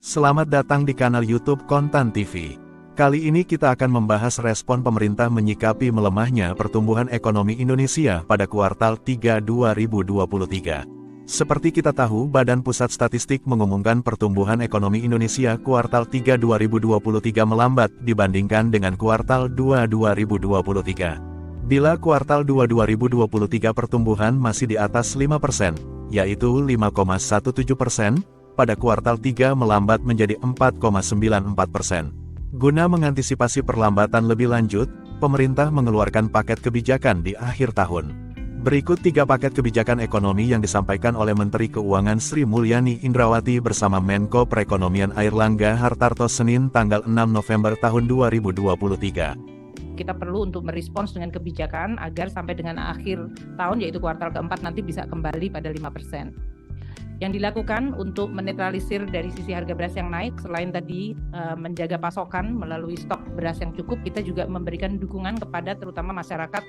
Selamat datang di kanal YouTube Kontan TV. Kali ini kita akan membahas respon pemerintah menyikapi melemahnya pertumbuhan ekonomi Indonesia pada kuartal 3 2023. Seperti kita tahu, Badan Pusat Statistik mengumumkan pertumbuhan ekonomi Indonesia kuartal 3 2023 melambat dibandingkan dengan kuartal 2 2023. Bila kuartal 2 2023 pertumbuhan masih di atas 5%, yaitu 5,17%, pada kuartal 3 melambat menjadi 4,94%. Guna mengantisipasi perlambatan lebih lanjut, pemerintah mengeluarkan paket kebijakan di akhir tahun. Berikut 3 paket kebijakan ekonomi yang disampaikan oleh Menteri Keuangan Sri Mulyani Indrawati bersama Menko Perekonomian Airlangga Hartarto Senin tanggal 6 November tahun 2023. Kita perlu untuk merespons dengan kebijakan agar sampai dengan akhir tahun, yaitu kuartal keempat, nanti bisa kembali pada 5%. Yang dilakukan untuk menetralisir dari sisi harga beras yang naik, selain tadi menjaga pasokan melalui stok beras yang cukup, kita juga memberikan dukungan kepada terutama masyarakat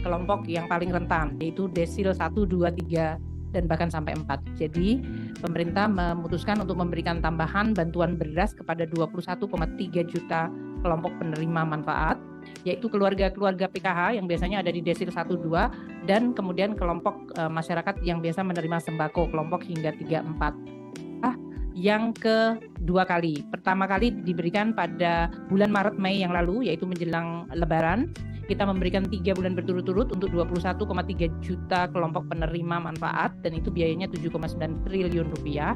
kelompok yang paling rentan, yaitu desil 1, 2, 3, dan bahkan sampai 4. Jadi pemerintah memutuskan untuk memberikan tambahan bantuan beras kepada 21,3 juta kelompok penerima manfaat, yaitu keluarga-keluarga PKH yang biasanya ada di desil 1, 2, dan kemudian kelompok masyarakat yang biasa menerima sembako kelompok hingga 3, 4. Yang kedua kali, pertama kali diberikan pada bulan Maret Mei yang lalu, yaitu menjelang Lebaran. Kita memberikan 3 bulan berturut-turut untuk 21,3 juta kelompok penerima manfaat, dan itu biayanya 7,9 triliun rupiah.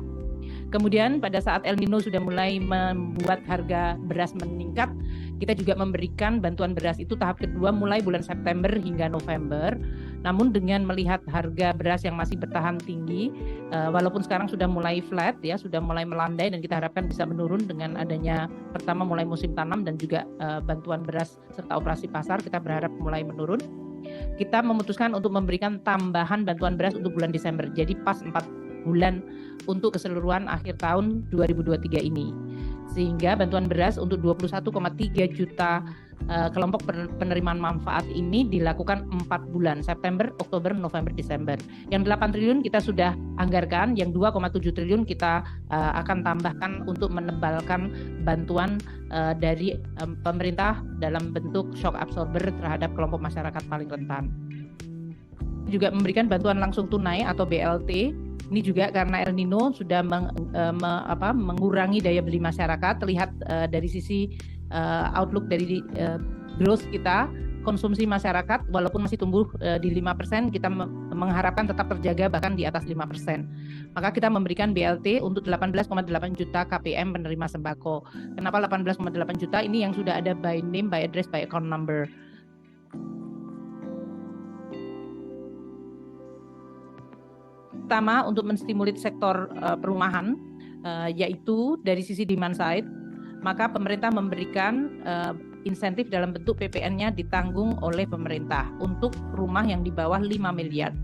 Kemudian pada saat El Nino sudah mulai membuat harga beras meningkat, kita juga memberikan bantuan beras itu tahap kedua mulai bulan September hingga November. Namun dengan melihat harga beras yang masih bertahan tinggi, walaupun sekarang sudah mulai flat ya, sudah mulai melandai, dan kita harapkan bisa menurun dengan adanya pertama mulai musim tanam dan juga bantuan beras serta operasi pasar, kita berharap mulai menurun. Kita memutuskan untuk memberikan tambahan bantuan beras untuk bulan Desember. Jadi pas 4 bulan untuk keseluruhan akhir tahun 2023 ini. Sehingga bantuan beras untuk 21,3 juta kelompok penerimaan manfaat ini dilakukan 4 bulan, September, Oktober, November, Desember. Yang 8 triliun kita sudah anggarkan, yang 2,7 triliun kita akan tambahkan untuk menebalkan bantuan dari pemerintah dalam bentuk shock absorber terhadap kelompok masyarakat paling rentan. Juga memberikan bantuan langsung tunai atau BLT. Ini juga karena El Nino sudah mengurangi daya beli masyarakat. Terlihat dari sisi outlook dari growth kita, konsumsi masyarakat walaupun masih tumbuh di 5%, kita mengharapkan tetap terjaga bahkan di atas 5%. Maka kita memberikan BLT untuk 18,8 juta KPM penerima sembako. Kenapa 18,8 juta? Ini yang sudah ada by name, by address, by account number. Pertama, untuk menstimulir sektor perumahan, yaitu dari sisi demand side, maka pemerintah memberikan insentif dalam bentuk PPN-nya ditanggung oleh pemerintah untuk rumah yang di bawah 5 miliar.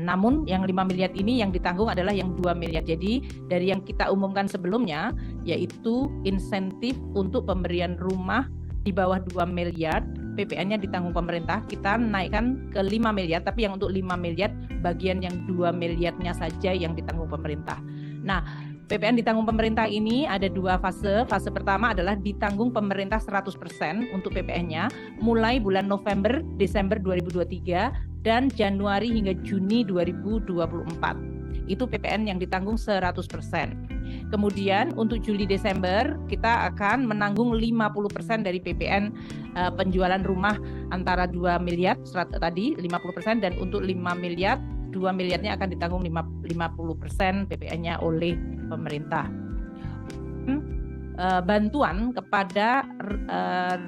Namun yang 5 miliar ini yang ditanggung adalah yang 2 miliar. Jadi dari yang kita umumkan sebelumnya, yaitu insentif untuk pemberian rumah di bawah 2 miliar, PPN-nya ditanggung pemerintah, kita naikkan ke 5 miliar, tapi yang untuk 5 miliar, bagian yang 2 miliarnya saja yang ditanggung pemerintah. Nah, PPN ditanggung pemerintah ini ada 2 fase. Fase pertama adalah ditanggung pemerintah 100% untuk PPN-nya, mulai bulan November, Desember 2023, dan Januari hingga Juni 2024. Itu PPN yang ditanggung 100%. Kemudian untuk Juli Desember kita akan menanggung 50% dari PPN penjualan rumah antara 2 miliar tadi 50%, dan untuk 5 miliar 2 miliarnya akan ditanggung 50% PPN-nya oleh pemerintah. Bantuan kepada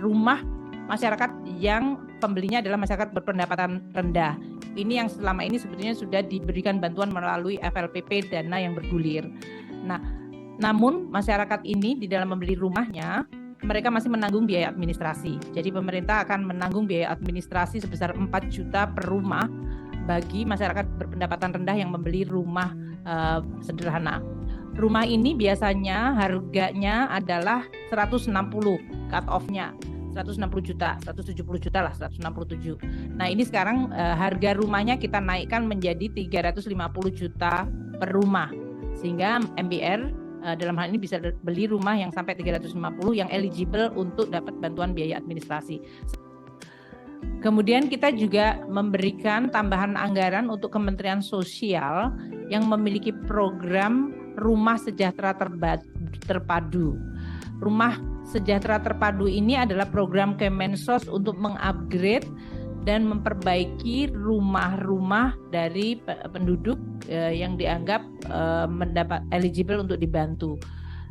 rumah masyarakat yang pembelinya adalah masyarakat berpendapatan rendah. Ini yang selama ini sebetulnya sudah diberikan bantuan melalui FLPP, dana yang bergulir. Nah, namun masyarakat ini di dalam membeli rumahnya, mereka masih menanggung biaya administrasi. Jadi pemerintah akan menanggung biaya administrasi sebesar 4 juta per rumah bagi masyarakat berpendapatan rendah yang membeli rumah sederhana. Rumah ini biasanya harganya adalah 160 cut off-nya. 160 juta, 170 juta lah, 167. Nah ini sekarang harga rumahnya kita naikkan menjadi 350 juta per rumah. Sehingga MBR dalam hal ini bisa beli rumah yang sampai 350 yang eligible untuk dapat bantuan biaya administrasi. Kemudian kita juga memberikan tambahan anggaran untuk Kementerian Sosial yang memiliki program Rumah Sejahtera Terpadu. Rumah Sejahtera Terpadu ini adalah program Kemensos untuk mengupgrade dan memperbaiki rumah-rumah dari penduduk yang dianggap mendapat eligible untuk dibantu.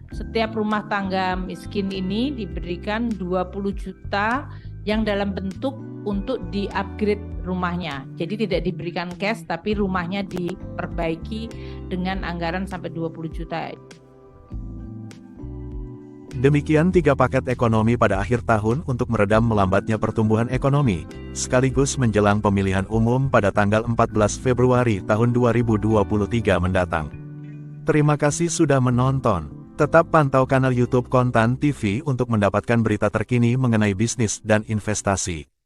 Setiap rumah tangga miskin ini diberikan 20 juta yang dalam bentuk untuk di-upgrade rumahnya. Jadi tidak diberikan cash tapi rumahnya diperbaiki dengan anggaran sampai 20 juta. Demikian 3 paket ekonomi pada akhir tahun untuk meredam melambatnya pertumbuhan ekonomi, sekaligus menjelang pemilihan umum pada tanggal 14 Februari tahun 2023 mendatang. Terima kasih sudah menonton. Tetap pantau kanal YouTube Kontan TV untuk mendapatkan berita terkini mengenai bisnis dan investasi.